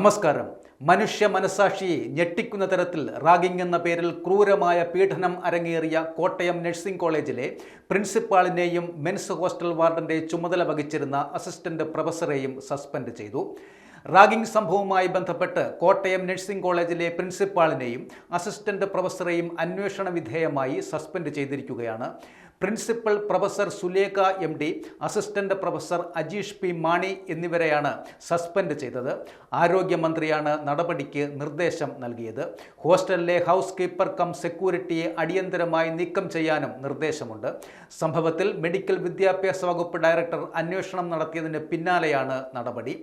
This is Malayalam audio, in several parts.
നമസ്കാരം. മനുഷ്യ മനസാക്ഷിയെ ഞെട്ടിക്കുന്ന തരത്തിൽ റാഗിംഗ് എന്ന പേരിൽ ക്രൂരമായ പീഡനം അരങ്ങേറിയ കോട്ടയം നഴ്സിംഗ് കോളേജിലെ പ്രിൻസിപ്പാളിനെയും മെൻസ് ഹോസ്റ്റൽ വാർഡന്റെ ചുമതല വഹിച്ചിരുന്ന അസിസ്റ്റന്റ് പ്രൊഫസറെയും സസ്പെൻഡ് ചെയ്തു. റാഗിംഗ് സംഭവവുമായി ബന്ധപ്പെട്ട് കോട്ടയം നഴ്സിംഗ് കോളേജിലെ പ്രിൻസിപ്പാളിനെയും അസിസ്റ്റന്റ് പ്രൊഫസറെയും അന്വേഷണ വിധേയമായി സസ്പെൻഡ് ചെയ്തിരിക്കുകയാണ്. Principal professor Sulekha MD, assistant professor Ajeesh P. Mani എന്നിവരെയാണ് സസ്പെൻഡ് ചെയ്തത്. ആരോഗ്യമന്ത്രിയാണ് നടപടിക്ക് നിർദ്ദേശം നൽകിയത്. ഹോസ്റ്റലിലെ ഹൗസ് കീപ്പർ കം സെക്യൂരിറ്റിയെ അടിയന്തരമായി നീക്കം ചെയ്യാനും നിർദ്ദേശമുണ്ട്. സംഭവത്തിൽ മെഡിക്കൽ വിദ്യാഭ്യാസ വകുപ്പ് ഡയറക്ടർ അന്വേഷണം നടത്തിയതിന് പിന്നാലെയാണ് നടപടി.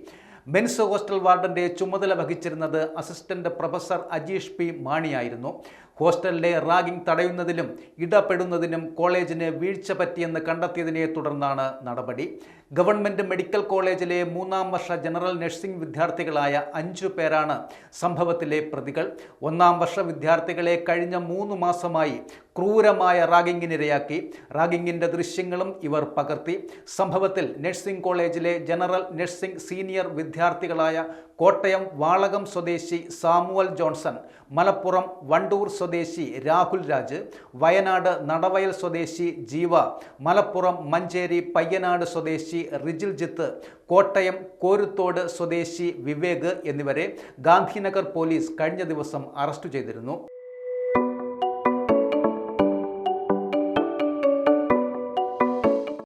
മെൻസ് ഹോസ്റ്റൽ വാർഡന്റെ ചുമതല വഹിച്ചിരുന്നത് അസിസ്റ്റന്റ് പ്രൊഫസർ അജീഷ് P. മാണിയായിരുന്നു. ഹോസ്റ്റലിലെ റാഗിംഗ് തടയുന്നതിലും ഇടപെടുന്നതിനും കോളേജിന് വീഴ്ച പറ്റിയെന്ന് കണ്ടെത്തിയതിനെ തുടർന്നാണ് നടപടി. ഗവൺമെന്റ് മെഡിക്കൽ കോളേജിലെ 3ാം വർഷ ജനറൽ നഴ്സിംഗ് വിദ്യാർത്ഥികളായ 5 പേരാണ് സംഭവത്തിലെ പ്രതികൾ. 1ാം വർഷ വിദ്യാർത്ഥികളെ കഴിഞ്ഞ 3 മാസമായി ക്രൂരമായ റാഗിങ്ങിനിരയാക്കി. റാഗിങ്ങിന്റെ ദൃശ്യങ്ങളും ഇവർ പകർത്തി. സംഭവത്തിൽ നഴ്സിംഗ് കോളേജിലെ ജനറൽ നഴ്സിംഗ് സീനിയർ വിദ്യാർത്ഥികളായ കോട്ടയം വാളകം സ്വദേശി സാമുവൽ ജോൺസൺ, മലപ്പുറം വണ്ടൂർ സ്വദേശി രാഹുൽ രാജ്, വയനാട് നടവയൽ സ്വദേശി ജീവ, മലപ്പുറം മഞ്ചേരി പയ്യനാട് സ്വദേശി റിജിൽ ജിത്ത്, കോട്ടയം കോരുത്തോട് സ്വദേശി വിവേക് എന്നിവരെ ഗാന്ധിനഗർ പോലീസ് കഴിഞ്ഞ ദിവസം അറസ്റ്റ് ചെയ്തിരുന്നു.